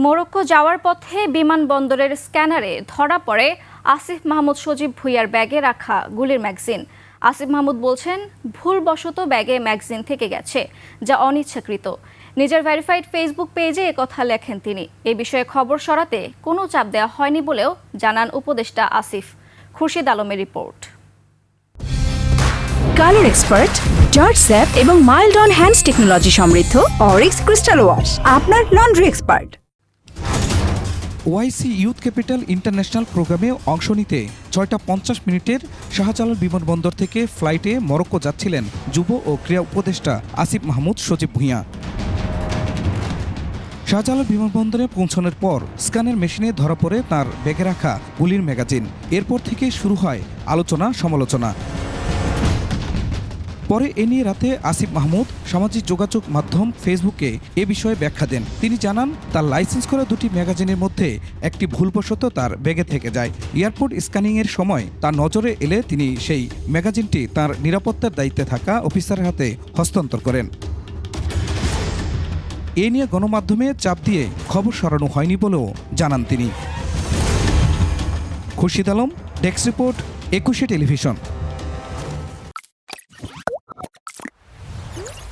মোরক্কো যাওয়ার পথে বিমানবন্দরের স্ক্যানারে ধরা পড়ে আসিফ মাহমুদ সজীব ভুঁইয়ার ব্যাগে রাখা গুলির ম্যাগাজিন। আসিফ মাহমুদ বলছেন, ভুলবশত ব্যাগে ম্যাগাজিন থেকে গেছে, যা অনিচ্ছাকৃত। নিজের ভেরিফাইড ফেসবুক পেজে একথা লেখেন তিনি। এ বিষয়ে খবর সরাতে কোনো চাপ দেওয়া হয়নি বলেও জানান উপদেষ্টা আসিফ। খুরশিদ আলমের report. Colour expert, George sap এবং মাইল্ড অন হ্যান্ডস টেকনোলজি সমৃদ্ধ অরিক্স ক্রিস্টাল ওয়াশ আপনার laundry expert. OIC youth capital international প্রোগ্রামে অংশ নিতে ৬টা ৫০ মিনিটের শাহজালাল বিমানবন্দর থেকে ফ্লাইটে মরক্কো যাচ্ছিলেন যুব ও ক্রীড়া উপদেষ্টা আসিফ মাহমুদ সজীব ভুঁইয়া। শাহজালাল বিমানবন্দরে পৌঁছানোর পর স্ক্যানের মেশিনে ধরা পড়ে তার ব্যাগে রাখা গুলির ম্যাগাজিন। এরপর থেকে শুরু হয় আলোচনা সমালোচনা। পরে এ নিয়ে রাতে আসিফ মাহমুদ সামাজিক যোগাযোগ মাধ্যম ফেসবুকে এ বিষয়ে ব্যাখ্যা দেন। তিনি জানান, তার লাইসেন্স করা দুটি ম্যাগাজিনের মধ্যে একটি ভুলবশত তার ব্যাগে থেকে যায়। এয়ারপোর্ট স্ক্যানিংয়ের সময় তার নজরে এলে তিনি সেই ম্যাগাজিনটি তার নিরাপত্তার দায়িত্বে থাকা অফিসারের হাতে হস্তান্তর করেন। এ নিয়ে গণমাধ্যমে চাপ দিয়ে খবর সরানো হয়নি বলেও জানান তিনি। খুরশিদ আলম, ডেস্ক রিপোর্ট, ২১শে টেলিভিশন।